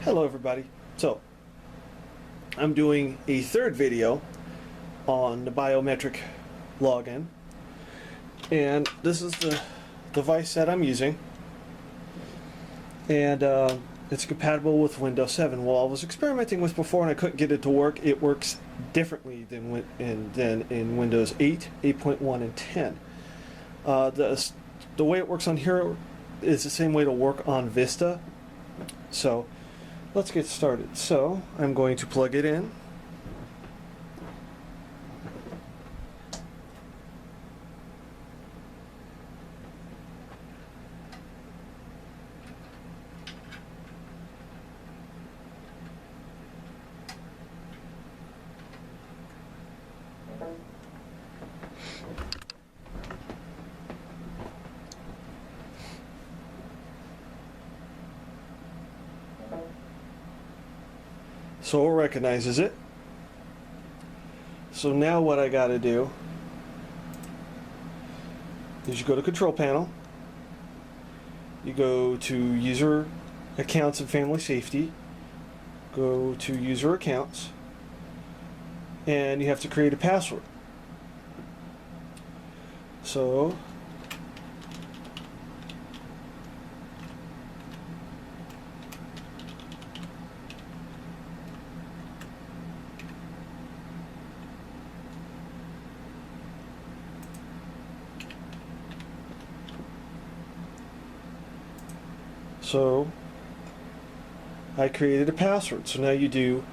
Hello everybody. So I'm doing a third video on the biometric login, and this is the device that I'm using, and it's compatible with Windows 7. Well, I was experimenting with before and I couldn't get it to work. It works differently than in Windows 8, 8.1, and 10. The way it works on here is the same way to work on Vista. So let's get started. So I'm going to plug it in. So it recognizes it. So now what I got to do is you go to Control Panel, you go to User Accounts and Family Safety, go to User Accounts, and you have to create a password. So I created a password. So now you do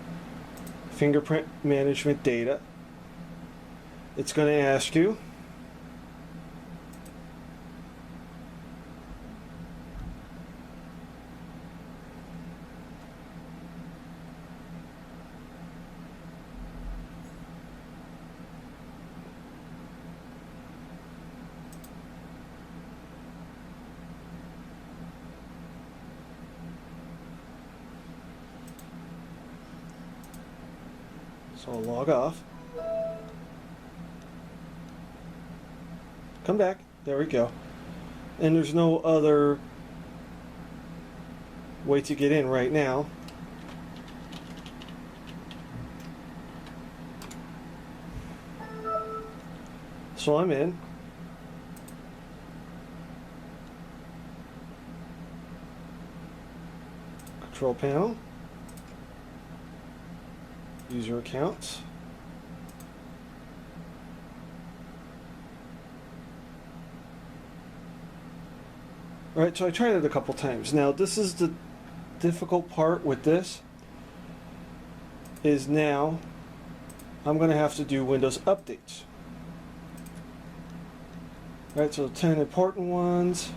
fingerprint management data. It's going to ask you so I'll log off. Come back. There we go. And there's no other way to get in right now. So I'm in. Control Panel. User Accounts. Alright, so I tried it a couple times. Now this is the difficult part with this, is now I'm going to have to do Windows updates. Alright, so 10 important ones.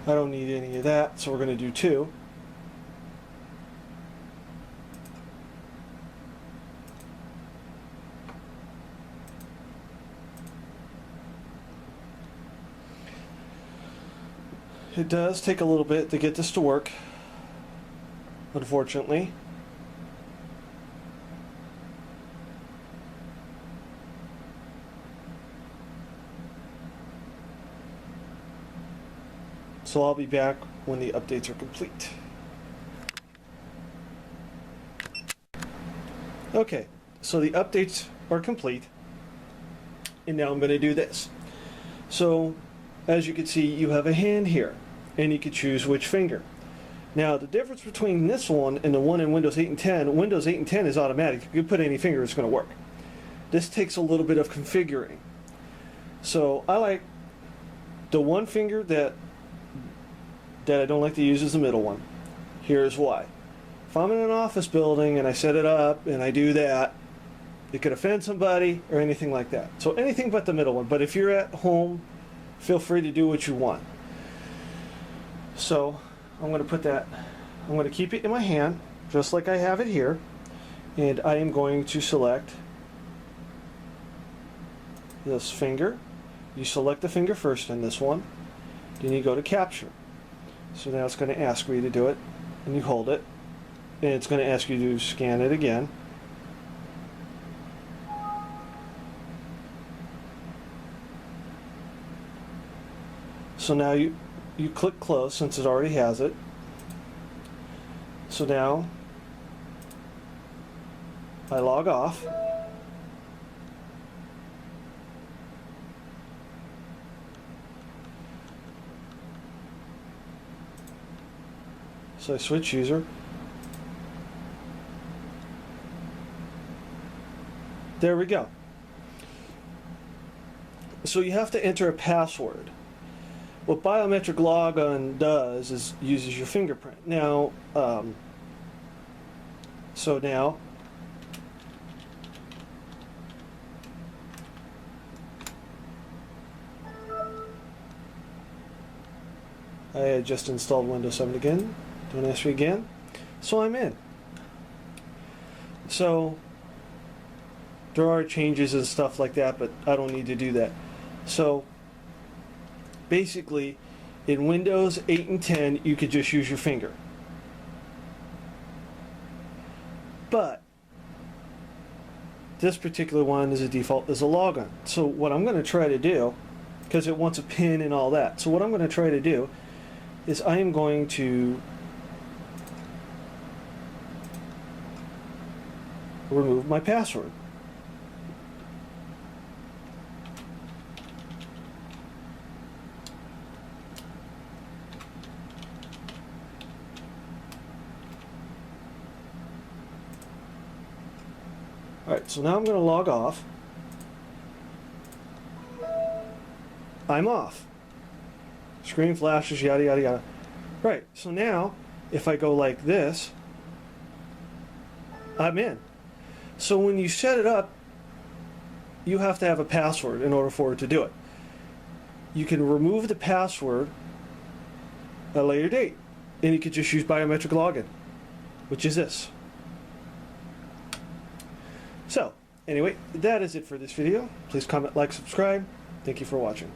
I don't need any of that, so we're going to do 2. It does take a little bit to get this to work, unfortunately. So I'll be back when the updates are complete. Okay, so the updates are complete, and now I'm going to do this. So as you can see, you have a hand here, and you can choose which finger. Now the difference between this one and the one in Windows 8 and 10, Windows 8 and 10 is automatic. You can put any finger, it's going to work. This takes a little bit of configuring. So I like the one finger that I don't like to use is the middle one. Here's why. If I'm in an office building and I set it up and I do that, it could offend somebody or anything like that. So anything but the middle one. But if you're at home, feel free to do what you want. So I'm going to put that, I'm going to keep it in my hand just like I have it here, and I am going to select this finger. You select the finger first in this one, then you go to capture. So now it's going to ask you to do it, and you hold it, and it's going to ask you to scan it again. So now you click close since it already has it. So now I log off. So I switch user. There we go. So you have to enter a password. What biometric logon does is uses your fingerprint. Now, so now I had just installed Windows 7 again. Don't ask me again. So I'm in. So there are changes and stuff like that, but I don't need to do that. So basically, in Windows 8 and 10, you could just use your finger. But this particular one is a default as a logon. So what I'm going to try to do, because it wants a PIN and all that, so what I'm going to try to do is I am going to remove my password. Alright, so now I'm going to log off. I'm off. Screen flashes, yada yada yada. Right, so now if I go like this, I'm in. So when you set it up, you have to have a password in order for it to do it. You can remove the password at a later date, and you could just use biometric login, which is this. So, anyway, that is it for this video. Please comment, like, subscribe. Thank you for watching.